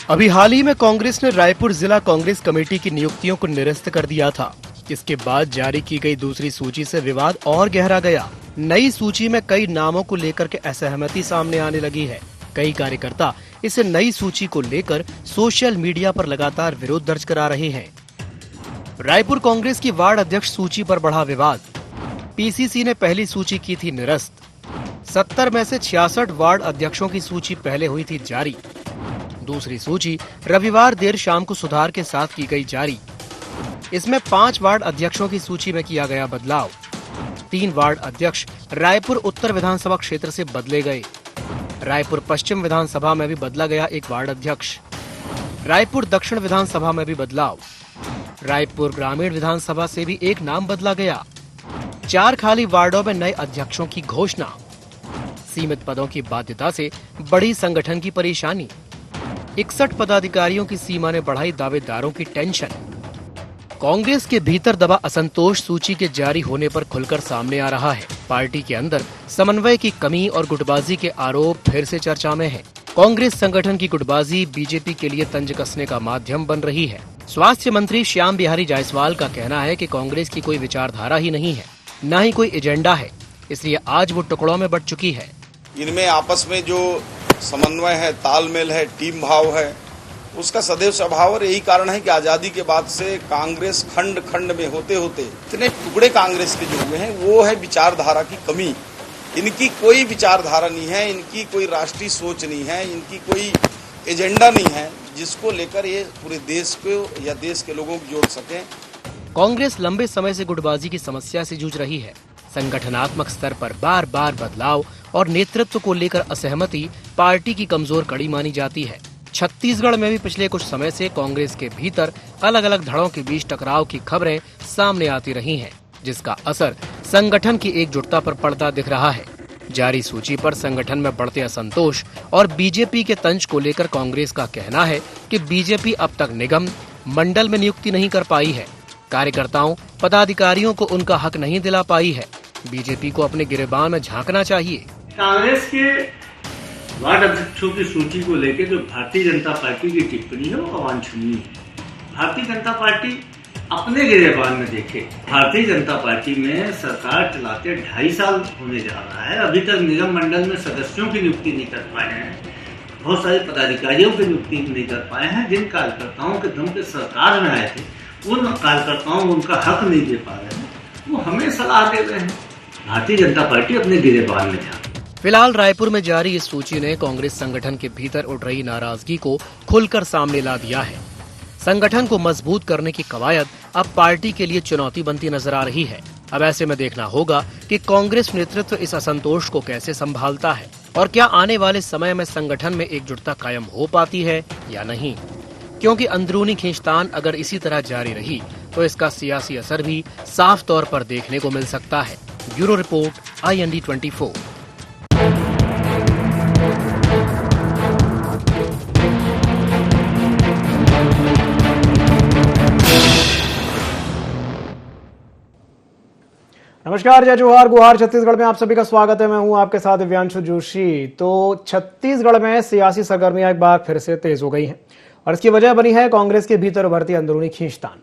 अभी हाल ही में कांग्रेस ने रायपुर जिला कांग्रेस कमेटी की नियुक्तियों को निरस्त कर दिया था। इसके बाद जारी की गई दूसरी सूची से विवाद और गहरा गया। नई सूची में कई नामों को लेकर के असहमति सामने आने लगी है। कई कार्यकर्ता इस नई सूची को लेकर सोशल मीडिया पर लगातार विरोध दर्ज करा रहे हैं। रायपुर कांग्रेस की वार्ड अध्यक्ष सूची पर बढ़ा विवाद। पीसीसी ने पहली सूची की थी निरस्त। 70 में से 66 वार्ड अध्यक्षों की सूची पहले हुई थी जारी। दूसरी सूची रविवार देर शाम को सुधार के साथ की गई जारी। इसमें 5 वार्ड अध्यक्षों की सूची में किया गया बदलाव। 3 वार्ड अध्यक्ष रायपुर उत्तर विधानसभा क्षेत्र से बदले गए। रायपुर पश्चिम विधानसभा में भी बदला गया एक वार्ड अध्यक्ष। रायपुर दक्षिण विधानसभा में भी बदलाव। रायपुर ग्रामीण विधानसभा से भी एक नाम बदला गया। 4 खाली वार्डों में नए अध्यक्षों की घोषणा। सीमित पदों की बाध्यता से बड़ी संगठन की परेशानी। 61 पदाधिकारियों की सीमा ने बढ़ाई दावेदारों की टेंशन। कांग्रेस के भीतर दबा असंतोष सूची के जारी होने पर खुलकर सामने आ रहा है। पार्टी के अंदर समन्वय की कमी और गुटबाजी के आरोप फिर से चर्चा में है। कांग्रेस संगठन की गुटबाजी बीजेपी के लिए तंज कसने का माध्यम बन रही है। स्वास्थ्य मंत्री श्याम बिहारी जायसवाल का कहना है कि कांग्रेस की कोई विचारधारा ही नहीं है, न ही कोई एजेंडा है, इसलिए आज वो टुकड़ों में बंट चुकी है। इनमें आपस में जो समन्वय है, तालमेल है, टीम भाव है, उसका सदैव स्वभाव और यही कारण है कि आजादी के बाद से कांग्रेस खंड खंड में होते होते इतने टुकड़े कांग्रेस के जो हुए हैं, वो है विचारधारा की कमी। इनकी कोई विचारधारा नहीं है, इनकी कोई राष्ट्रीय सोच नहीं है, इनकी कोई एजेंडा नहीं है जिसको लेकर ये पूरे देश को या देश के लोगों को जोड़ सके। कांग्रेस लंबे समय से गुटबाजी की समस्या से जूझ रही है। संगठनात्मक स्तर पर बार बार बदलाव और नेतृत्व को लेकर असहमति पार्टी की कमजोर कड़ी मानी जाती है। छत्तीसगढ़ में भी पिछले कुछ समय से कांग्रेस के भीतर अलग अलग धड़ों के बीच टकराव की खबरें सामने आती रही हैं, जिसका असर संगठन की एकजुटता पर पड़ता दिख रहा है। जारी सूची पर संगठन में बढ़ते असंतोष और बीजेपी के तंज को लेकर कांग्रेस का कहना है कि बीजेपी अब तक निगम मंडल में नियुक्ति नहीं कर पाई है। कार्यकर्ताओं पदाधिकारियों को उनका हक नहीं दिला पाई है। बीजेपी को अपने गिरेबान में झांकना चाहिए। कांग्रेस के वार्ड अध्यक्षों की सूची को लेकर जो भारतीय जनता पार्टी की टिप्पणी है वो अवांछनीय है। भारतीय जनता पार्टी अपने गिरेबान में देखे। भारतीय जनता पार्टी में सरकार चलाते 2.5 साल होने जा रहा है, अभी तक निगम मंडल में सदस्यों की नियुक्ति नहीं कर पाए हैं, बहुत सारे पदाधिकारियों की नियुक्ति नहीं कर पाए हैं। जिन कार्यकर्ताओं के दम पे सरकार में आए थे उन कार्यकर्ताओं को उनका हक नहीं दे पा रहे हैं, वो हमें सलाह दे रहे हैं। भारतीय जनता पार्टी अपने गिरेबान में जा। फिलहाल रायपुर में जारी इस सूची ने कांग्रेस संगठन के भीतर उठ रही नाराजगी को खुलकर सामने ला दिया है। संगठन को मजबूत करने की कवायद अब पार्टी के लिए चुनौती बनती नजर आ रही है। अब ऐसे में देखना होगा कि कांग्रेस नेतृत्व इस असंतोष को कैसे संभालता है और क्या आने वाले समय में संगठन में एकजुटता कायम हो पाती है या नहीं, क्योंकि अंदरूनी खींचतान अगर इसी तरह जारी रही तो इसका सियासी असर भी साफ तौर पर देखने को मिल सकता है। Bureau report, IND 24। नमस्कार, जय जोहार, गुहार। छत्तीसगढ़ में आप सभी का स्वागत है। मैं हूं आपके साथ दिव्यांशु जोशी। तो छत्तीसगढ़ में सियासी सरगर्मियां एक बार फिर से तेज हो गई हैं और इसकी वजह बनी है कांग्रेस के भीतर उभरती अंदरूनी खींचतान।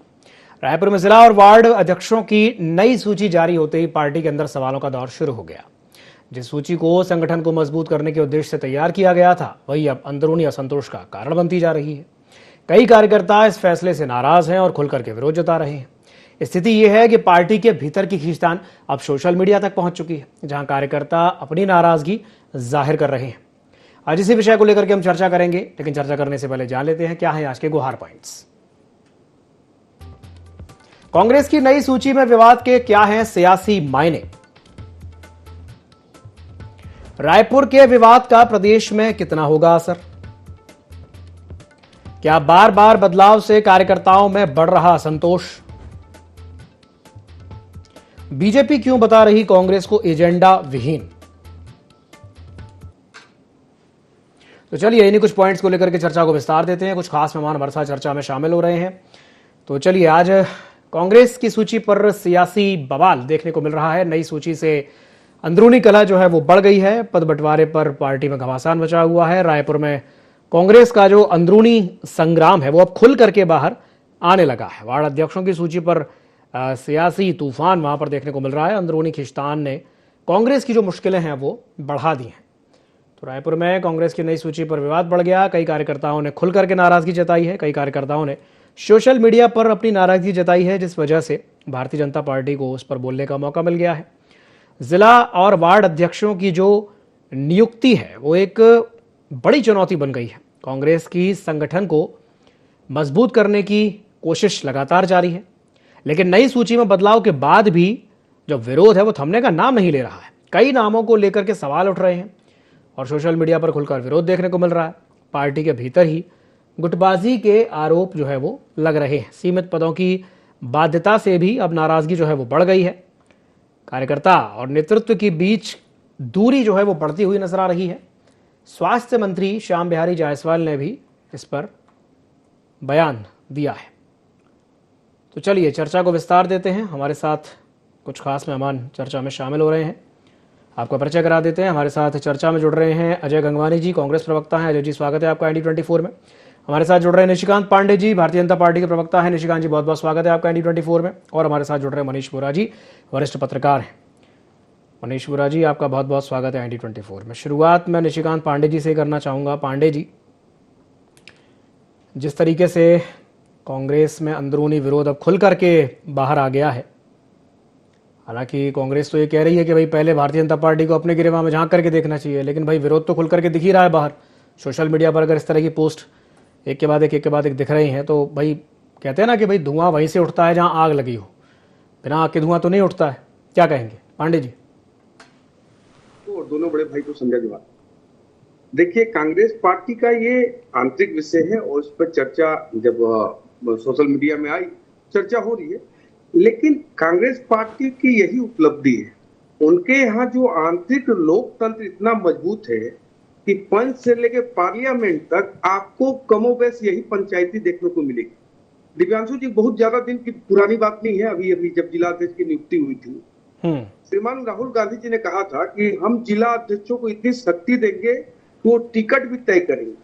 रायपुर में जिला और वार्ड अध्यक्षों की नई सूची जारी होते ही पार्टी के अंदर सवालों का दौर शुरू हो गया। जिस सूची को संगठन को मजबूत करने के उद्देश्य से तैयार किया गया था, वही अब अंदरूनी असंतोष का कारण बनती जा रही है। कई कार्यकर्ता इस फैसले से नाराज हैं और खुलकर के विरोध जता रहे हैं। स्थिति यह है कि पार्टी के भीतर की खींचतान अब सोशल मीडिया तक पहुंच चुकी है, जहां कार्यकर्ता अपनी नाराजगी जाहिर कर रहे हैं। आज इसी विषय को लेकर के हम चर्चा करेंगे, लेकिन चर्चा करने से पहले जान लेते हैं क्या है आज के गुहार पॉइंट्स। कांग्रेस की नई सूची में विवाद के क्या हैं सियासी मायने? रायपुर के विवाद का प्रदेश में कितना होगा असर? क्या बार बार बदलाव से कार्यकर्ताओं में बढ़ रहा असंतोष? बीजेपी क्यों बता रही कांग्रेस को एजेंडा विहीन? तो चलिए इन्हीं कुछ पॉइंट्स को लेकर के चर्चा को विस्तार देते हैं। कुछ खास मेहमान हमारे साथ चर्चा में शामिल हो रहे हैं। तो चलिए, आज कांग्रेस की सूची पर सियासी बवाल देखने को मिल रहा है। नई सूची से अंदरूनी कलह जो है वो बढ़ गई है। पद बंटवारे पर पार्टी में घमासान मचा हुआ है। रायपुर में कांग्रेस का जो अंदरूनी संग्राम है वो अब खुल करके बाहर आने लगा है। वार्ड अध्यक्षों की सूची पर सियासी तूफान वहां पर देखने को मिल रहा है। अंदरूनी खिंचातान ने कांग्रेस की जो मुश्किलें हैं वो बढ़ा दी हैं। तो रायपुर में कांग्रेस की नई सूची पर विवाद बढ़ गया। कई कार्यकर्ताओं ने खुल करके नाराजगी जताई है। कई कार्यकर्ताओं ने सोशल मीडिया पर अपनी नाराजगी जताई है, जिस वजह से भारतीय जनता पार्टी को उस पर बोलने का मौका मिल गया है। जिला और वार्ड अध्यक्षों की जो नियुक्ति है वो एक बड़ी चुनौती बन गई है। कांग्रेस की संगठन को मजबूत करने की कोशिश लगातार जारी है, लेकिन नई सूची में बदलाव के बाद भी जो विरोध है वो थमने का नाम नहीं ले रहा है। कई नामों को लेकर के सवाल उठ रहे हैं और सोशल मीडिया पर खुलकर विरोध देखने को मिल रहा है। पार्टी के भीतर ही गुटबाजी के आरोप जो है वो लग रहे हैं। सीमित पदों की बाध्यता से भी अब नाराजगी जो है वो बढ़ गई है। कार्यकर्ता और नेतृत्व के बीच दूरी जो है वो बढ़ती हुई नजर आ रही है। स्वास्थ्य मंत्री श्याम बिहारी जायसवाल ने भी इस पर बयान दिया है। तो चलिए चर्चा को विस्तार देते हैं। हमारे साथ कुछ खास मेहमान चर्चा में शामिल हो रहे हैं। आपका परिचय करा देते हैं। हमारे साथ चर्चा में जुड़ रहे हैं अजय गंगवानी जी, कांग्रेस प्रवक्ता हैं। अजय जी, स्वागत है आपका ND24 में। हमारे साथ जुड़ रहे हैं निशिकांत पांडे जी, भारतीय जनता पार्टी के प्रवक्ता हैं। निशिकांत जी, बहुत बहुत स्वागत है आपका ND24 में। और हमारे साथ जुड़ रहे हैं मनीष बोरा जी, वरिष्ठ पत्रकार हैं। मनीष बोरा जी, आपका बहुत बहुत स्वागत है ND24 में। शुरुआत मैं निशिकांत पांडे जी से करना चाहूँगा। पांडे जी, जिस तरीके से कांग्रेस में अंदरूनी विरोध अब खुल करके बाहर आ गया है, हालांकि कांग्रेस तो ये कह रही है कि भाई पहले भारतीय जनता पार्टी को अपने गिरेबान में झांक करके देखना चाहिए, लेकिन भाई विरोध तो खुल करके दिख ही रहा है बाहर। सोशल मीडिया पर अगर इस तरह की पोस्ट एक के बाद एक दिख रही हैं, तो भाई कहते हैं ना कि भाई धुआं वहीं से उठता है जहां आग लगी हो, बिना आग के धुआं तो नहीं उठता है। क्या कहेंगे पांडे जी? तो दोनों बड़े भाई को समझा जवाब। देखिए, कांग्रेस पार्टी का ये आंतरिक विषय है और इस पर चर्चा जब सोशल मीडिया में आई, चर्चा हो रही है, लेकिन कांग्रेस पार्टी की यही उपलब्धि है। उनके यहाँ जो आंतरिक लोकतंत्र इतना मजबूत है कि पंच से लेकर पार्लियामेंट तक आपको कमोबेश यही पंचायती देखने को मिलेगी। दिव्यांशु जी, बहुत ज्यादा दिन की पुरानी बात नहीं है। अभी अभी जब जिला अध्यक्ष की नियुक्ति हुई थी, श्रीमान राहुल गांधी जी ने कहा था कि हम जिला अध्यक्षों को इतनी शक्ति देंगे कि वो टिकट भी तय करेंगे।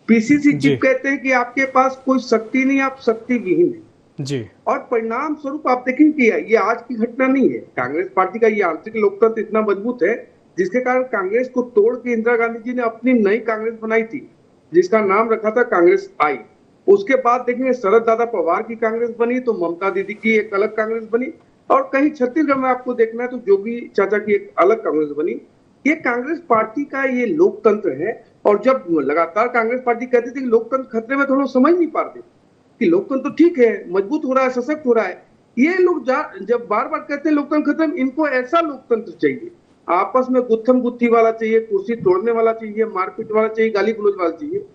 पीसीसी चीफ कहते हैं कि आपके पास कोई शक्ति नहीं, आप शक्ति विहीन है जी। और परिणाम स्वरूप आप देखेंगे कि ये आज की घटना नहीं है। कांग्रेस पार्टी का ये आंतरिक लोकतंत्र इतना मजबूत है, जिसके कारण कांग्रेस को तोड़ के इंदिरा गांधी जी ने अपनी नई कांग्रेस बनाई थी, जिसका नाम रखा था कांग्रेस आई। उसके बाद देखेंगे शरद दादा पवार की कांग्रेस बनी, तो ममता दीदी की एक अलग कांग्रेस बनी, और कहीं छत्तीसगढ़ में आपको देखना है तो जोगी चाचा की एक अलग कांग्रेस बनी। ये कांग्रेस पार्टी का ये लोकतंत्र है। और जब लगातार कांग्रेस पार्टी कहती थी कि लोकतंत्र खतरे में, तो लोग समझ नहीं पाते कि लोकतंत्र तो ठीक है, मजबूत हो रहा है, सशक्त हो रहा है। ये लोग जब बार बार कहते हैं लोकतंत्र खत्म, इनको ऐसा लोकतंत्र चाहिए, आपस में गुत्थम गुत्थी वाला चाहिए, कुर्सी तोड़ने वाला चाहिए, मारपीट वाला चाहिए, गाली गलौज वाला चाहिए।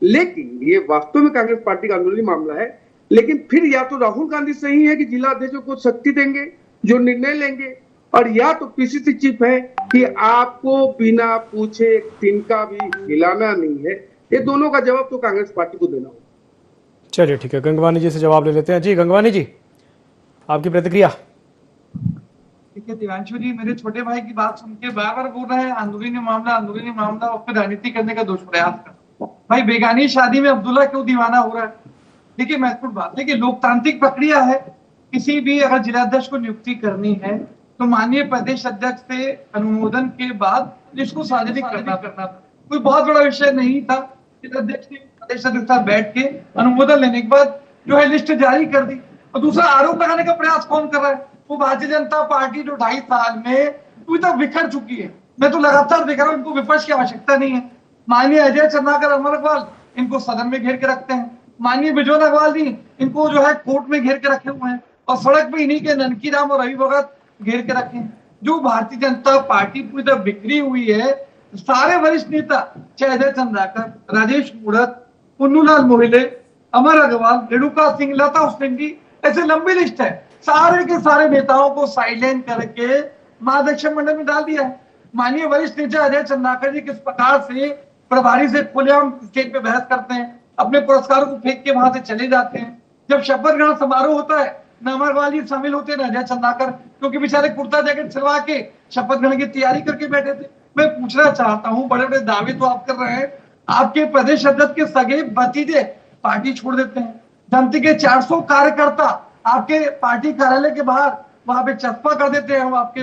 लेकिन ये वास्तव में कांग्रेस पार्टी का अंदरूनी मामला है। लेकिन फिर या तो राहुल गांधी सही है कि जिला अध्यक्षों को शक्ति देंगे जो निर्णय लेंगे, और या तो पीसीसी चीफ है कि आपको बिना पूछे तिनका भी हिलाना नहीं है। ये दोनों का जवाब तो कांग्रेस पार्टी को देना होगा। चलिए ठीक है, गंगवानी जी से जवाब ले लेते हैं। जी गंगवानी जी, आपकी प्रतिक्रिया? ठीक है दिव्यांशु जी, मेरे छोटे भाई की बात सुन के बार बार बोल रहे हैं अंदरूनी मामला, उस पर राजनीति करने का दुष्प्रयास कर। भाई बेगानी शादी में अब्दुल्ला क्यों दीवाना हो रहा है? देखिए, महत्वपूर्ण बात है कि लोकतांत्रिक प्रक्रिया है। किसी भी अगर जिलाध्यक्ष को नियुक्ति करनी है तो माननीय प्रदेश अध्यक्ष से अनुमोदन के बाद इसको सार्वजनिक करना कोई बहुत बड़ा विषय नहीं था। जिलाध्यक्ष ने प्रदेश अध्यक्ष साथ बैठ के अनुमोदन लेने के बाद जो है लिस्ट जारी कर दी। और दूसरा, आरोप लगाने का प्रयास कौन कर रहा है? वो भारतीय जनता पार्टी जो 2.5 साल में पूरी तरह बिखर चुकी है। मैं तो लगातार देख रहा हूँ, इनको विपक्ष की आवश्यकता नहीं है। माननीय अजय चंद्राकर अमर अग्रवाल इनको सदन में घेर के रखते हैं, माननीय बिजोन अग्रवाल जी इनको जो है कोर्ट में घेर के रखे हुए हैं, और सड़क पे इन्हीं के ननकी राम और रवि भगत घेर के रखे हैं। जो भारतीय जनता पार्टी पूरी तरह बिखरी हुई है, सारे वरिष्ठ नेता, चाहे अजय चंद्राकर, राजेश मूणत, पुन्नूलाल मोहिले, अमर अग्रवाल, रेणुका सिंह, लता उसेंडी, ऐसे लंबी लिस्ट है। सारे के सारे नेताओं को साइलेंट करके महाध्यक्ष मंडल में डाल दिया है। माननीय वरिष्ठ नेता अजय चंद्राकर जी किस प्रकार से प्रभारी से खुलेआम स्टेज पे बहस करते हैं, अपने पुरस्कारों को फेंक के वहां से चले जाते हैं। जब शपथ ग्रहण समारोह होता है, न अमर अग्रवाल जी शामिल होते हैं, न अजय चंद्राकर, क्योंकि बेचारे कुर्ता जैकेट सिलवा के शपथ ग्रहण की तैयारी करके बैठे थे। मैं पूछना चाहता हूँ, बड़े बड़े दावे तो आप कर रहे हैं, आपके प्रदेश अध्यक्ष के सगे भतीजे पार्टी छोड़ देते हैं। जनता के 400 कार्यकर्ता आपके पार्टी कार्यालय के बाहर वहां पे चस्पा कर देते हैं, आपके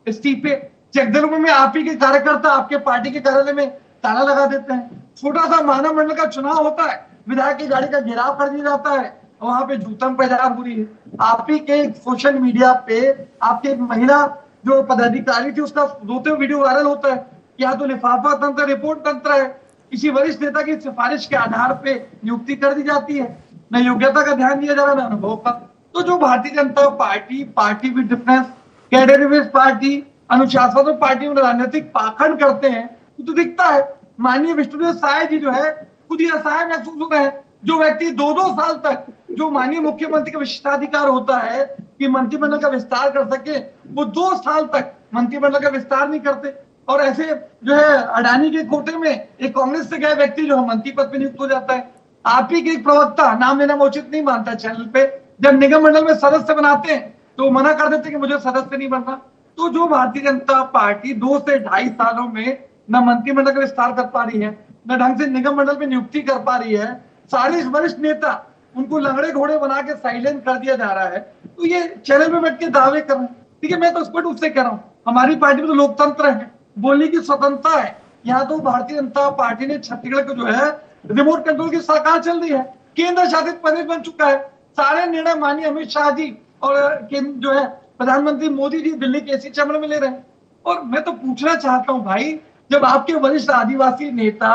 इस्तीफे। जगदलपुर में आप ही के कार्यकर्ता आपके पार्टी के कार्यालय में ताला लगा देते हैं। छोटा सा मानव मंडल का चुनाव होता है, विधायक की गाड़ी का घेराव कर दिया जाता है, वहां पे जूतम पैदावार बुरी है। आप ही के सोशल मीडिया पे आपके महिला जो पदाधिकारी थी उसका रोते हुए वीडियो वायरल होता है। या तो लिफाफा तंत्र, रिपोर्ट तंत्र है, किसी वरिष्ठ नेता की सिफारिश के आधार पे नियुक्ति कर दी जाती है, न योग्यता का ध्यान दिया जा रहा, न अनुभव का। तो जो Bharatiya Janata party with difference, cadre based party, अनुशासन पार्टी में राजनीतिक पाखंड करते हैं, तो दिखता है। माननीय विष्णुदेव साय जी जो है खुद ही असहाय महसूस हो रहे हैं। जो व्यक्ति 2-2 साल तक, जो माननीय मुख्यमंत्री का विशेषाधिकार होता है कि मंत्रिमंडल का विस्तार कर सके, वो 2 साल तक मंत्रिमंडल का विस्तार नहीं करते। और ऐसे जो है अडानी के कोटे में एक कांग्रेस से गए व्यक्ति जो है मंत्री पद पे नियुक्त हो जाता है। आप ही के एक प्रवक्ता, नाम लेना मैं उचित नहीं मानता चैनल पे, जब निगम मंडल में सदस्य बनाते हैं तो मना कर देते हैं कि मुझे सदस्य नहीं बनना। तो जो भारतीय जनता पार्टी 2 से 2.5 सालों में न मंत्रिमंडल का विस्तार कर पा रही है, न ढंग से निगम मंडल में नियुक्ति कर पा रही है, सारे वरिष्ठ नेता उनको लंगड़े घोड़े बना के साइलेंट कर दिया जा रहा है, तो ये चैनल में बैठ के दावे कर रहे हैं। ठीक है, मैं तो स्पष्ट रूप से कह रहा हूं, हमारी पार्टी में तो लोकतंत्र है, बोलने की स्वतंत्रता है। यहाँ तो भारतीय जनता पार्टी ने छत्तीसगढ़ को जो है रिमोट कंट्रोल की सरकार चल रही है, केंद्र शासित प्रदेश बन चुका है। सारे निर्णय माननीय अमित शाह जी और जो है प्रधानमंत्री मोदी जी दिल्ली के एसी चैम्बर में ले रहे हैं। और मैं तो पूछना चाहता हूं भाई, जब आपके वरिष्ठ आदिवासी नेता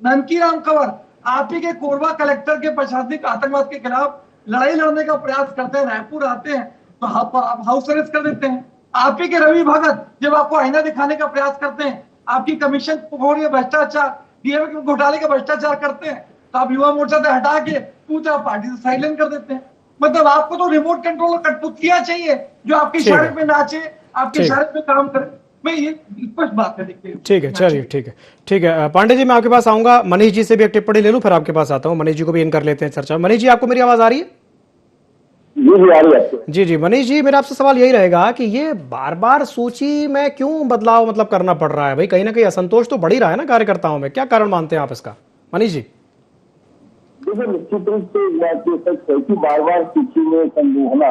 ननकीराम कंवर आप ही के कोरबा कलेक्टर के प्रशासनिक आतंकवाद के खिलाफ लड़ाई लड़ने का प्रयास करते हैं, रायपुर आते हैं तो हाउस अरेस्ट कर देते हैं। आप ही के रवि भगत जब आपको आईना दिखाने का प्रयास करते हैं, आपकी कमीशन भ्रष्टाचार, डीएमए के घोटाले का भ्रष्टाचार करते हैं, तो आप युवा मोर्चा से हटा के पूरा पार्टी से साइलेंट कर देते हैं। मतलब आपको तो रिमोट कंट्रोल कठपुतलियां चाहिए जो आपके इशारे पे नाचे, आपके इशारे पे काम करे। मैं ये स्पष्ट बात है। देखिए, ठीक है, चलिए, ठीक है पांडे जी, मैं आपके पास आऊंगा। मनीष जी से भी एक टिप्पणी ले लूं, फिर आपके पास आता हूं। मनीष जी को भी इन कर लेते हैं चर्चा। मनीष जी, आपको मेरी आवाज आ रही है? जी आ रही है। जी, मनीष जी, मेरा आपसे सवाल यही रहेगा कि ये बार बार सूची में क्यों बदलाव मतलब करना पड़ रहा है? भाई कहीं ना कहीं असंतोष तो बढ़ ही रहा है ना कार्यकर्ताओं में, क्या कारण मानते हैं आप इसका? मनीष जी। देखिए, निश्चित रूप से एक बात ये सच है कि बार बार सूची में संदेह होना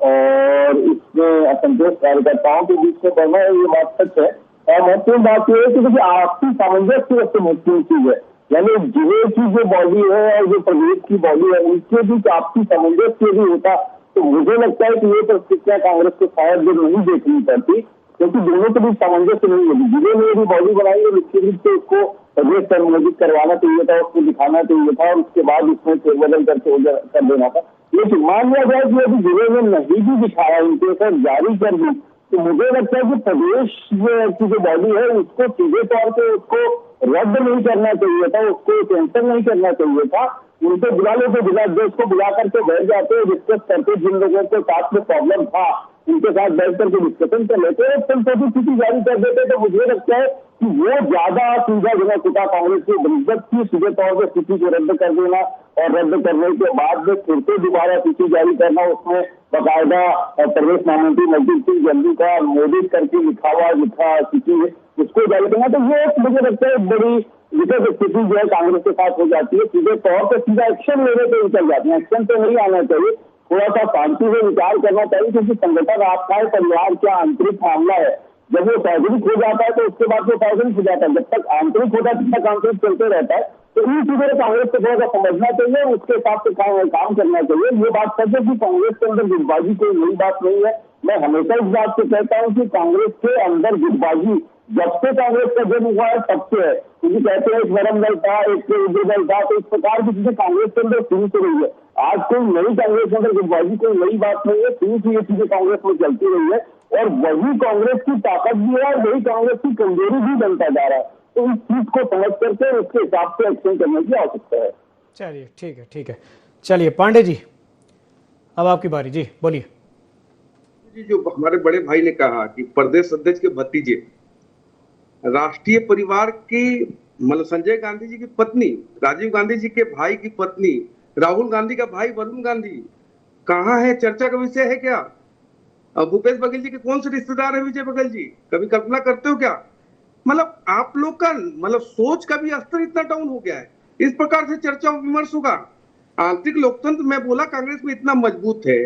और इसमें असंतोष कार्यकर्ताओं के बीच में बढ़ना है, ये बात सच है। और महत्वपूर्ण बात यह है कि देखिए आपसी सामंजस्य सबसे महत्वपूर्ण चीज है। यानी जिले की जो बॉडी है और जो प्रदेश की बॉडी है, उनके बीच आपसी सामंजस्य भी होता तो मुझे लगता है कि ये परिस्थितियां कांग्रेस को शायद नहीं देखनी पड़ती, क्योंकि दोनों के बीच सामंजस्य नहीं होगी। जिले में यदि बॉडी बनाई तो निश्चित रूप से उसको प्रदेश पर नियोजित करवाना चाहिए था, उसको दिखाना चाहिए था और उसके बाद उसमें फेरबदल करके कर देना था। लेकिन मान लिया जाए कि यदि जिले में नहीं भी दिखाया, इनके साथ जारी कर दी, तो मुझे लगता है कि प्रदेश की जो बॉडी है उसको सीधे तौर पे उसको रद्द नहीं करना चाहिए था, उसको कैंसिल नहीं करना चाहिए था। उनको बुला लेते, जिलाध्यक्ष को बुला करके बैठ जाते, डिस्कस करते, जिन लोगों के साथ में प्रॉब्लम था उनके साथ बैठ करके डिस्कशन कर लेते, संशोधित स्थिति जारी कर देते। तो मुझे लगता है कि वो ज्यादा सुविधाजनक होता कांग्रेस की बृहद की सीधे तौर पर सूची को रद्द कर देना और रद्द करने के बाद में फिर से दोबारा सूची जारी करना, उसमें बाकायदा प्रदेश महामंत्री नजदीक सिंह जल्दी का मोदित करके लिखा सूची है उसको जारी करना। तो ये मुझे लगता है बड़ी विकट स्थिति जो है कांग्रेस के साथ हो जाती है। सीधे तौर पर सीधा एक्शन लेने पर निकल जाते हैं। एक्शन तो नहीं आना चाहिए, थोड़ा सा शांति से विचार करना चाहिए, क्योंकि संगठन आपका है, परिवार क्या आंतरिक मामला है। जब वो सार्वजनिक हो जाता है तो उसके बाद वो सार्वजनिक हो जाता है, जब तक आंतरिक होता है तब तक आंतरिक चलते रहता है। तो इन चीजों को कांग्रेस को थोड़ा सा समझना चाहिए, उसके हिसाब से काम करना चाहिए। ये बात सच है कि कांग्रेस के अंदर गुटबाजी कोई नई बात नहीं है। मैं हमेशा इस बात को कहता हूँ कि कांग्रेस के अंदर गुटबाजी जब से कांग्रेस का जन्म हुआ है तब से है, क्योंकि कहते हैं एक नरम दल था, एक उग्र दल था, तो इस प्रकार की चीजें कांग्रेस के अंदर शुरू से रही है। आज कोई नई कांग्रेस के अंदर गुटबाजी कोई नई बात नहीं है, शुरू से ये चीजें कांग्रेस में चलती रही है और वही कांग्रेस की ताकत भी है और वही कांग्रेस की कमजोरी भी बनता जा रहा है। तो इस चीज को समझ करके उसके हिसाब से एक्शन करने की आवश्यकता है। चलिए, ठीक है। चलिए पांडे जी, अब आपकी बारी। जी बोलिए। जो हमारे बड़े भाई ने कहा कि प्रदेश अध्यक्ष के भतीजे राष्ट्रीय परिवार की, मतलब संजय गांधी जी की पत्नी, राजीव गांधी जी के भाई की पत्नी, राहुल गांधी का भाई वरुण गांधी कहाँ है? चर्चा का विषय है क्या? भूपेश बघेल जी के कौन से रिश्तेदार है विजय बघेल जी? कभी कल्पना करते हो क्या? मतलब आप लोग का मतलब सोच का भी स्तर इतना डाउन हो गया है, इस प्रकार से चर्चा विमर्श होगा। आंतरिक लोकतंत्र में बोला कांग्रेस में इतना मजबूत है,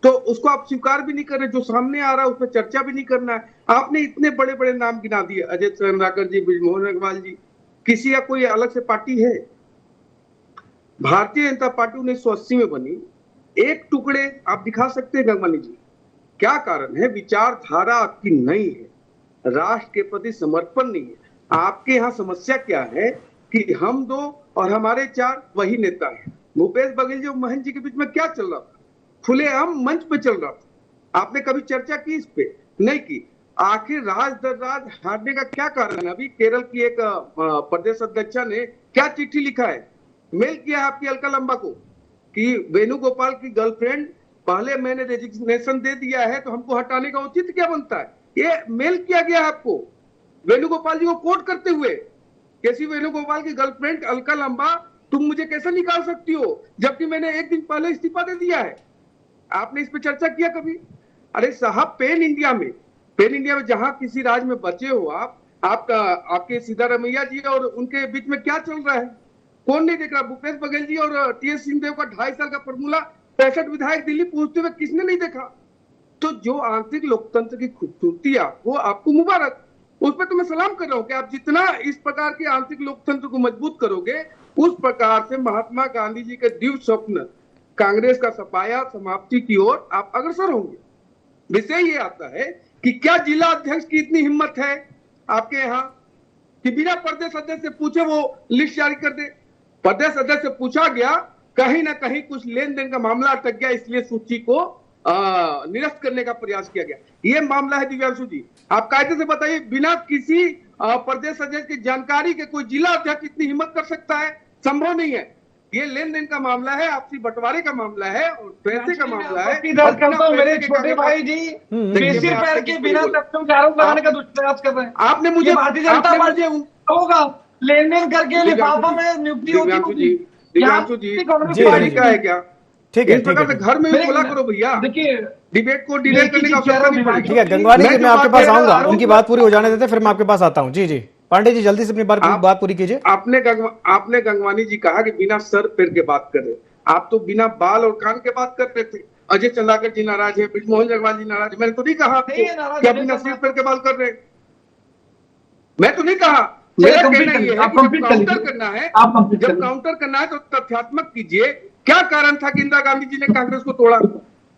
तो उसको आप स्वीकार भी नहीं कर रहे, जो सामने आ रहा है उस पर चर्चा भी नहीं करना है। आपने इतने बड़े बड़े नाम गिना दिए, अजय चंद्राकर जी, बृजमोहन अग्रवाल जी, किसी का कोई अलग से पार्टी है? भारतीय जनता पार्टी 1980 में बनी, एक टुकड़े आप दिखा सकते हैं गंगवानी जी? क्या कारण है? विचारधारा आपकी नहीं है, राष्ट्र के प्रति समर्पण नहीं है। आपके यहाँ समस्या क्या है कि हम दो और हमारे चार वही नेता है। भूपेश बघेल जी और महंत जी के बीच में क्या चल रहा था? खुलेआम मंच पे चल रहा था। आपने कभी चर्चा की इस पे? नहीं की। आखिर राज दर राज हारने का क्या कारण है? अभी केरल की एक प्रदेश अध्यक्षा ने क्या चिट्ठी लिखा है, मेल किया है आपकी अलका लंबा को कि वेणुगोपाल की गर्लफ्रेंड, पहले मैंने रेजिग्नेशन दे दिया है तो हमको हटाने का उचित क्या बनता है? ये मेल किया गया है आपको वेणुगोपाल जी को कोट करते हुए। कैसी वेणुगोपाल की गर्लफ्रेंड अलका लंबा, तुम मुझे कैसे निकाल सकती हो जबकि मैंने एक दिन पहले इस्तीफा दे दिया है? आपने इस पे चर्चा किया कभी? अरे साहब, पेन इंडिया में जहां किसी राज्य में बचे हो आपके सिद्धारमैया जी और उनके बीच में क्या चल रहा है? कौन नहीं देख रहा? भूपेश बघेल जी और टीएस सिंहदेव का 2.5 साल का फॉर्मूला, 65 विधायक दिल्ली पहुंचते हुए किसने नहीं देखा? तो जो आंतरिक लोकतंत्र की खूबसूरती वो आपको मुबारक, उस पर तो मैं सलाम कर रहा हूं कि आप जितना इस प्रकार के आंतरिक लोकतंत्र को मजबूत करोगे, उस प्रकार से महात्मा गांधी जी के दिव्य स्वप्न कांग्रेस का सफाया समाप्ति की ओर आप अग्रसर होंगे। विषय ये आता है कि क्या जिला अध्यक्ष की इतनी हिम्मत है आपके यहाँ कि बिना प्रदेश अध्यक्ष से पूछे वो लिस्ट जारी कर दे? प्रदेश अध्यक्ष से पूछा गया, कहीं ना कहीं कुछ लेन देन का मामला अटक गया, इसलिए सूची को निरस्त करने का प्रयास किया गया। ये मामला है दिव्यांशु जी, आप कायदे से बताइए, बिना किसी प्रदेश अध्यक्ष की जानकारी के कोई जिला अध्यक्ष इतनी हिम्मत कर सकता है? संभव नहीं है। ये लेन देन का मामला है, आपसी बंटवारे का मामला है और पैसे का मामला है। मेरे छोटे भाई जी बेसिर पैर के बिना तथ्यों के आरोप लगाने का दुष्प्रयास कर रहे हैं। आपने मुझे भारतीय जनता पार्टी होगा लेन देन करके लिफाफा में नियुक्ति होगी। दिव्यांशु जी कांग्रेस का है क्या? ठीक है, घर में भी बोला करो भैया, देखिए डिबेट को डिले करने का अवसर नहीं पड़ेगा। ठीक है गंगवानी जी, मैं आपके पास आऊंगा, उनकी बात पूरी हो जाने देते फिर मैं आपके पास आता हूँ। जी जी पांडे जी, जल्दी से अपनी बात पूरी कीजिए। आपने गंगवानी जी कहा कि बिना सर पैर के बात कर रहे, आप तो बिना बाल और कान के बात कर रहे थे। अजय चंद्राकर जी नाराज है, बृजमोहन अग्रवाल जी नाराज है, मैंने तो नहीं कहा आपको कि आप बिना सिर पैर के बात कर रहे। मैं तो नहीं कहा। मेरा कहना ये है कि जब काउंटर करना है तो तथ्यात्मक कीजिए। क्या कारण था कि इंदिरा गांधी जी ने कांग्रेस को तोड़ा?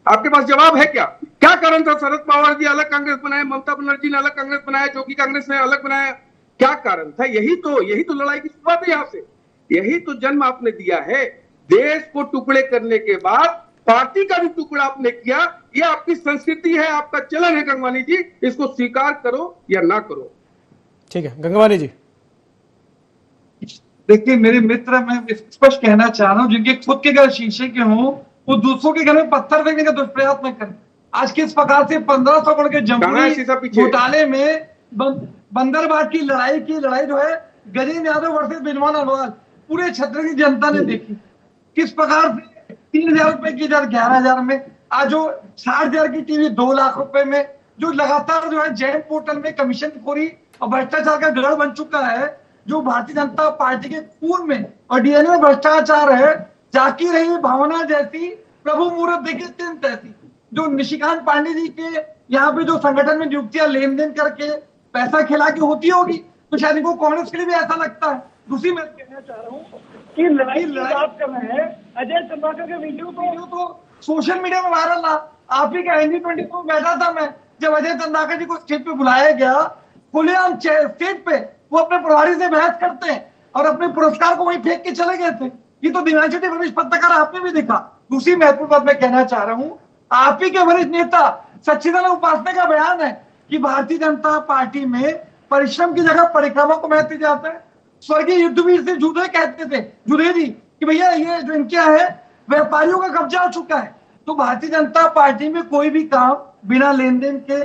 आपके पास जवाब है क्या? क्या कारण था? शरद पवार जी अलग कांग्रेस बनाए, ममता बनर्जी ने अलग कांग्रेस बनाया, जोगी कांग्रेस ने अलग बनाया। क्या कारण था? यही तो लड़ाई की शुरुआत है यहाँ से। यही तो जन्म आपने दिया है। देश को टुकड़े करने के बाद पार्टी का भी टुकड़ा आपने किया। यह आपकी संस्कृति है, आपका चलन है गंगवानी जी, इसको स्वीकार करो या ना करो। ठीक है गंगवानी जी। देखिए मेरे मित्र, मैं स्पष्ट कहना चाह रहा हूं, जिनके खुद के घर शीशे के हों वो दूसरों के घर में पत्थर फेंकने का दुष्प्रयास न करें। आज किस प्रकार से 1500 करोड़ के जमहूरी घोटाले में बंदरबाग की लड़ाई जो है गजेंद्र यादव वर्सेस बृजमोहन अग्रवाल, पूरे छत्तीसगढ़ की जनता ने देखी। किस प्रकार से 3000 रुपए की 11,000 में, आज जो 60,000 की टीवी 2 लाख रुपए में, जो लगातार जो है जैन पोर्टल में कमीशन खोरी और भ्रष्टाचार का गढ़ बन चुका है, जो भारतीय जनता पार्टी के खून में और डीएनए में भ्रष्टाचार है। जाकी रही भावना जैसी, प्रभु मुहूर्त देखिए चिंत ऐसी, जो निशिकांत पांडे जी के यहाँ पे जो संगठन में नियुक्तियां लेन देन करके पैसा खिला के होती होगी, तो शायद इनको कांग्रेस के लिए भी ऐसा लगता है। दूसरी मैं कहना चाह रहा हूँ कि लड़ाई बात कर रहे हैं, अजय चंद्राकर के वीडियो तो सोशल मीडिया में वायरल रहा। आप ही का हिंदी 24 में बैठा था मैं, जब अजय चंद्राकर जी को स्टेज पे बुलाया गया, खुलेआम स्टेज पे वो अपने प्रभारी से बहस करते हैं और अपने पुरस्कार को वहीं फेंक के चले गए थे। ये तो दिव्यांशु जी वरिष्ठ पत्रकार आपने भी देखा। दूसरी महत्वपूर्ण बात मैं कहना चाह रहा हूँ, आप ही के वरिष्ठ नेता सच्चिदानंद उपासने का बयान है कि भारतीय जनता पार्टी में परिश्रम की जगह परिक्रमा को महत्व दिया जाता है। स्वर्गीय युद्धवीर से जुड़े कहते थे जुड़े जी कि भैया ये जो इनके है व्यापारियों का कब्जा हो चुका है। तो भारतीय जनता पार्टी में कोई भी काम बिना लेन देन के,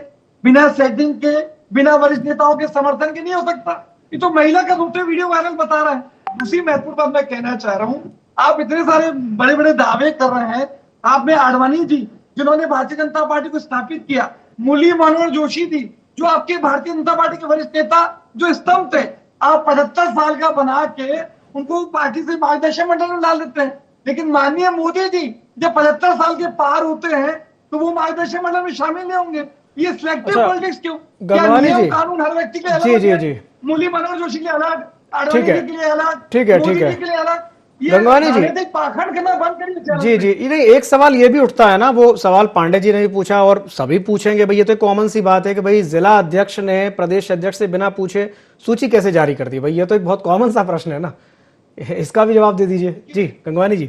बिना सेटिंग के, बिना वरिष्ठ नेताओं के समर्थन के नहीं हो सकता। ये तो महिला का दूसरे वीडियो वायरल बता रहा है। दूसरी महत्वपूर्ण बात मैं कहना चाह रहा हूँ, आप इतने सारे बड़े बड़े दावे कर रहे हैं। आपने आडवाणी जी जिन्होंने भारतीय जनता पार्टी को स्थापित किया, मुरली मनोहर जोशी जी जो आपके भारतीय जनता पार्टी के वरिष्ठ नेता जो स्तंभ थे आप 75 साल का बना के उनको पार्टी से मार्गदर्शन मंडल में डाल देते हैं। लेकिन माननीय मोदी जी जब 75 साल के पार होते हैं तो वो मार्गदर्शन मंडल में शामिल नहीं होंगे। ये सिलेक्टिव पॉलिटिक्स क्यों? गंगवानी जी, कानून हर व्यक्ति के जी जी जी, मुरली मनोहर जोशी के अलग, ठीक है, के लिए अलग, ठीक है, ठीक है, के लिए अलग। गंगवानी जी, पाखंड करना बंद करिए। जी जी, नहीं एक सवाल ये भी उठता है ना, वो सवाल पांडे जी ने भी पूछा और सभी पूछेंगे भाई, ये तो कॉमन सी बात है कि भाई जिला अध्यक्ष ने प्रदेश अध्यक्ष से बिना पूछे सूची कैसे जारी कर दी? भाई ये तो एक बहुत कॉमन सा प्रश्न है ना, इसका भी जवाब दे दीजिए। जी गंगवानी जी।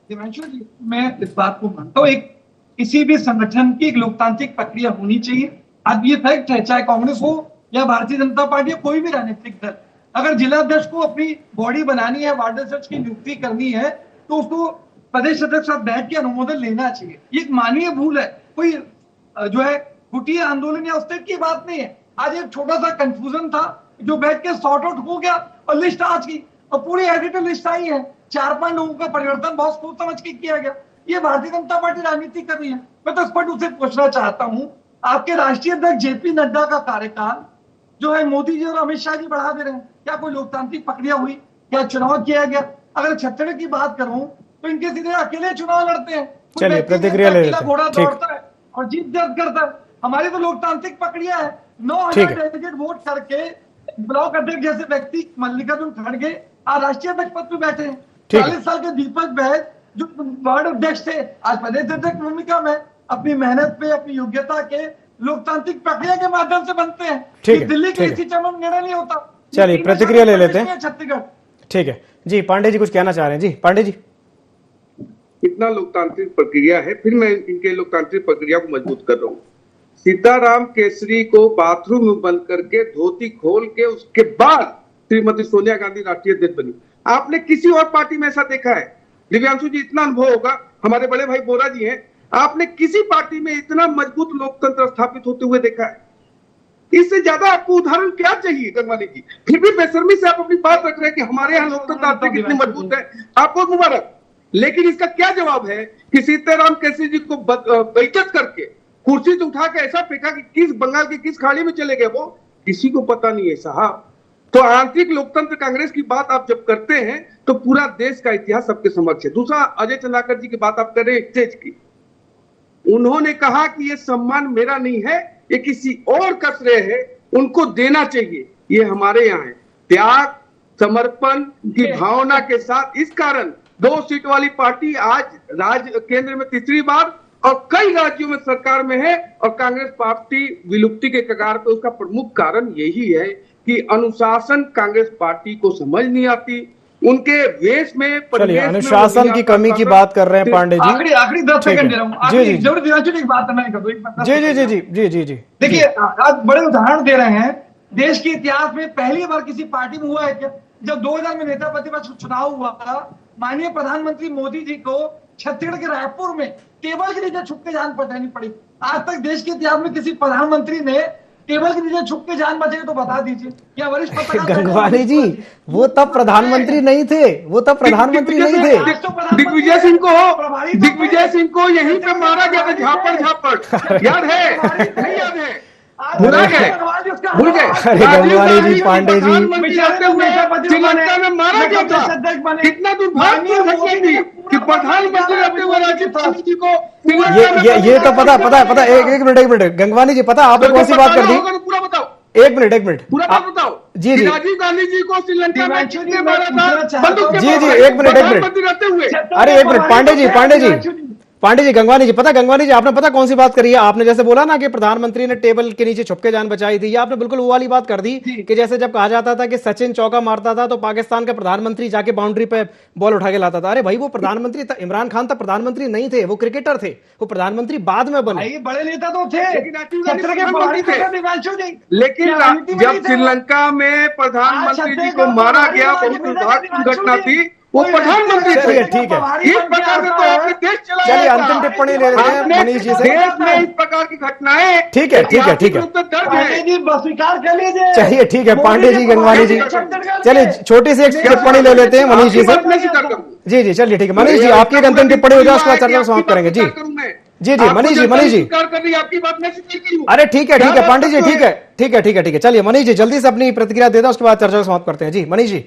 दिव्यांशु जी, मैं इस बात को मानता हूँ, एक किसी भी संगठन की एक लोकतांत्रिक प्रक्रिया होनी चाहिए। अब ये फैक्ट है, चाहे कांग्रेस हो या भारतीय जनता पार्टी या कोई भी राजनीतिक दल, अगर जिला अध्यक्ष को अपनी बॉडी बनानी है, वार्ड अध्यक्ष की नियुक्ति करनी है, तो उसको प्रदेश अध्यक्ष साथ बैठ के अनुमोदन लेना चाहिए। ये एक माननीय भूल है, कोई जो है गुटी आंदोलन या उस टाइप की बात नहीं है। आज एक छोटा सा कंफ्यूजन था जो बैठ के सॉर्ट आउट हो गया और लिस्ट आज की और पूरी एडिटेड लिस्ट आई है। 4-5 लोगों का परिवर्तन बहुत सोच समझ के किया गया। ये भारतीय जनता पार्टी राजनीति कर रही है। मैं तो स्पष्ट रूप से पूछना चाहता हूं, आपके राष्ट्रीय अध्यक्ष जेपी नड्डा का कार्यकाल जो है मोदी जी और अमित शाह जी बढ़ा दे रहे हैं, क्या कोई लोकतांत्रिक प्रक्रिया हुई? क्या चुनाव किया गया? अगर छत्तीसगढ़ की बात करूं तो इनके सीधे अकेले चुनाव लड़ते हैं। चलिए प्रतिक्रिया ले लेते हैं। घोड़ा दौड़ता है और जीत दर्ज करता है। हमारी तो लोकतांत्रिक प्रक्रिया है। 9,000 डेलीगेट वोट करके ब्लॉक अध्यक्ष जैसे व्यक्ति मल्लिकार्जुन खड़गे आज राष्ट्रीय अध्यक्ष पद पर बैठे हैं। 40 साल के दीपक बैज जो वार्ड अध्यक्ष थे आज प्रदेश अध्यक्ष भूमिका में अपनी मेहनत पे, अपनी योग्यता के लोकतांत्रिक प्रक्रिया के माध्यम से बनते हैं। दिल्ली के इसी चमन निर्णय नहीं होता। चलिए प्रतिक्रिया ले लेते हैं छत्तीसगढ़। ठीक है जी, पांडे जी कुछ कहना चाह रहे हैं। जी पांडे जी। इतना लोकतांत्रिक प्रक्रिया है, फिर मैं इनके लोकतांत्रिक प्रक्रिया को मजबूत कर रहा हूँ। सीताराम केसरी को बाथरूम में बंद करके धोती खोल के उसके बाद श्रीमती सोनिया गांधी राष्ट्रीय अध्यक्ष बनी। आपने किसी और पार्टी में ऐसा देखा है? दिव्यांशु जी इतना अनुभव होगा, हमारे बड़े भाई बोरा जी हैं, आपने किसी पार्टी में इतना मजबूत लोकतंत्र स्थापित होते हुए देखा है? इससे ज्यादा आपको उदाहरण क्या चाहिए गंगवानी जी? फिर भी बेशर्मी से आप अपनी बात रख रहे हैं कि हमारे यहाँ लोकतंत्र कितनी मजबूत है। आपको मुबारक। लेकिन इसका क्या जवाब है कि सीताराम केसरी जी को बेइज्जत करके कुर्सी से उठा के ऐसा फेंका कि किस बंगाल की किस खाड़ी में चले गए वो किसी को पता नहीं है साहब। तो आंतरिक लोकतंत्र कांग्रेस की बात आप जब करते हैं तो पूरा देश का इतिहास सबके समक्ष है। दूसरा, अजय चंद्राकर जी की बात आप कर रहे हैं स्टेज की, उन्होंने कहा कि ये सम्मान मेरा नहीं है, ये किसी और का श्रेय है, उनको देना चाहिए। ये हमारे यहाँ है त्याग समर्पण की भावना के साथ। इस कारण 2 सीट वाली पार्टी आज राज्य केंद्र में तीसरी बार और कई राज्यों में सरकार में है और कांग्रेस पार्टी विलुप्ति के कगार पर। उसका प्रमुख कारण यही है कि अनुशासन कांग्रेस पार्टी को समझ नहीं आती। उनके वेश में अनुशासन की कमी की बात कर रहे हैं पांडे जी। आखिरी 10 सेकंड दे रहा हूँ। जी जी जरूर दिव्यांशु जी एक बात मैं कर दूं। जी जी जी जी जी जी देखिए आज बड़े उदाहरण दे रहे हैं। देश के इतिहास में पहली बार किसी पार्टी में हुआ है क्या? जब 2000 में नेता प्रतिपक्ष चुनाव हुआ था, माननीय प्रधानमंत्री मोदी जी को छत्तीसगढ़ के रायपुर में टेबल के नीचे छुप के जान बचानी पड़ी। आज तक देश के इतिहास में किसी प्रधानमंत्री ने टेबल के नीचे छुप के जान बचे तो बता दीजिए। क्या वरिष्ठ पत्रकार गंगवानी जी वो तब प्रधानमंत्री नहीं थे, वो तब प्रधानमंत्री नहीं थे। दिग्विजय सिंह को यहीं पे मारा गया था, झापड़ याद है? नहीं याद है? भूल गए। अरे गंगवानी जी, पांडे जी, श्रीलंका में मारा गया था। कितना दुर्भाग्य थी कि प्रधानमंत्री रहते हुए राजीव गांधी जी को ये तो पता है। एक मिनट गंगवानी जी, पता आपने कौन सी बात कर दी? पूरा बताओ। एक मिनट पूरा बात बताओ। जी जी, राजीव गांधी जी को श्रीलंका में किसने मारा था? जी एक मिनट रहते हुए। अरे एक मिनट पांडे जी गंगवानी जी, गंगवानी जी आपने पता कौन सी बात करी है? आपने जैसे बोला ना कि प्रधानमंत्री ने टेबल के नीचे छुप के जान बचाई थी, ये आपने बिल्कुल वो वाली बात कर दी कि जैसे जब कहा जाता था कि सचिन चौका मारता था तो पाकिस्तान का प्रधानमंत्री जाके बाउंड्री पे बॉल उठा के लाता था। अरे भाई वो प्रधानमंत्री था, इमरान खान तब प्रधानमंत्री नहीं थे, वो क्रिकेटर थे। वो प्रधानमंत्री बाद में बने। बड़े नेता तो थे लेकिन जब श्रीलंका में प्रधानमंत्री जी को मारा गया, बहुत दुर्भाग्यपूर्ण घटना थी। वो प्रधानमंत्री चलिए ठीक है, इस प्रकार से तो आपके देश चला। चलिए अंतिम टिप्पणी ले लेते हैं मनीष जी से। देश में इस प्रकार की घटनाएं ठीक है स्वीकार कर लीजिए। चलिए ठीक है पांडे जी गंगवानी जी, चलिए छोटी सी एक टिप्पणी ले लेते हैं मनीष जी से। जी चलिए ठीक है मनीष जी, आपकी एक अंतिम टिप्पणी हो जाए, उसके बाद चर्चा समाप्त करेंगे। जी जी आपको मनीष जी जनता मनीष जी, स्वीकार कर रही है, आपकी बात मैं स्वीकार हूँ। अरे ठीक है क्या बात पांडे जी, करते ठीक हो? है ठीक है ठीक है ठीक है, चलिए मनीष जी जल्दी से अपनी प्रतिक्रिया दे दो, उसके बाद चर्चा को समाप्त करते हैं। जी मनीष जी।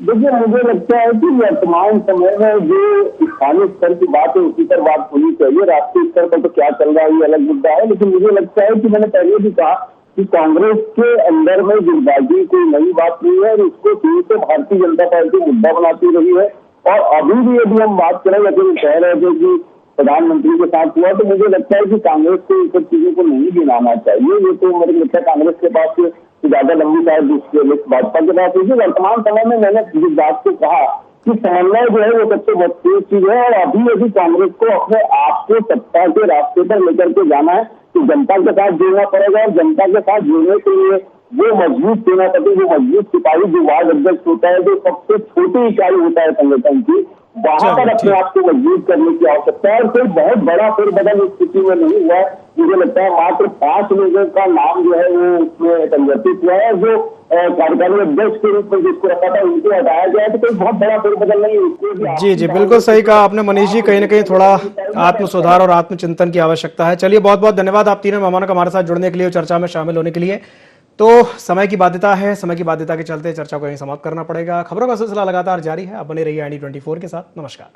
देखिए, मुझे लगता है कि वर्तमान समय में जो स्थानीय स्तर की बात है उसी पर बात होनी चाहिए। राष्ट्रीय स्तर पर तो क्या चल रहा है ये अलग मुद्दा है, लेकिन मुझे लगता है कि मैंने पहले भी कहा कि कांग्रेस के अंदर में गुटबाजी कोई नई बात नहीं है और उसको शुरू से भारतीय जनता पार्टी मुद्दा बनाती रही है। और अभी भी यदि हम बात करें, जैसे कह रहे थे कि प्रधानमंत्री के साथ हुआ, तो मुझे लगता है कि कांग्रेस को इन सब चीजों को नहीं गिनाना चाहिए। ये तो मेरे लगता है कांग्रेस के पास ज्यादा लंबी शायद भाजपा के पास होगी। वर्तमान समय में मैंने जिस बात को कहा कि समन्वय जो है वो सबसे महत्वपूर्ण चीज है, और अभी यदि कांग्रेस को अपने आप को सत्ता के रास्ते पर लेकर के जाना है तो जनता के साथ जुड़ना पड़ेगा, और जनता के साथ जुड़ने के लिए वो मजबूत सेनापति, वो मजबूत सिपाही जो वार्ड अध्यक्ष होता है, जो सबसे छोटी इकाई होता है संगठन की, वहां पर अपने आप को मजबूत करने की आवश्यकता है। और कोई बहुत बड़ा फेरबदल इस स्थिति में नहीं हुआ है। मुझे लगता है मात्र 5 लोगों का नाम जो है वो उसमें परिवर्तित हुआ है, जो कार्यकारी अध्यक्ष के रूप में जिसको रखा था उनको हटाया गया है, तो कोई बहुत बड़ा फेरबदल नहीं है। उसको भी जी बिल्कुल सही कहा आपने मनीष जी, कहीं ना कहीं थोड़ा आत्म सुधार और आत्मचिंतन की आवश्यकता है। चलिए बहुत बहुत धन्यवाद आप तीनों मेहमानों का हमारे साथ जुड़ने के लिए, चर्चा में शामिल होने के लिए। तो समय की बाध्यता है, समय की बाध्यता के चलते चर्चा को यहीं समाप्त करना पड़ेगा। खबरों का सिलसिला लगातार जारी है, आप बने रहिए ID24 के साथ। नमस्कार।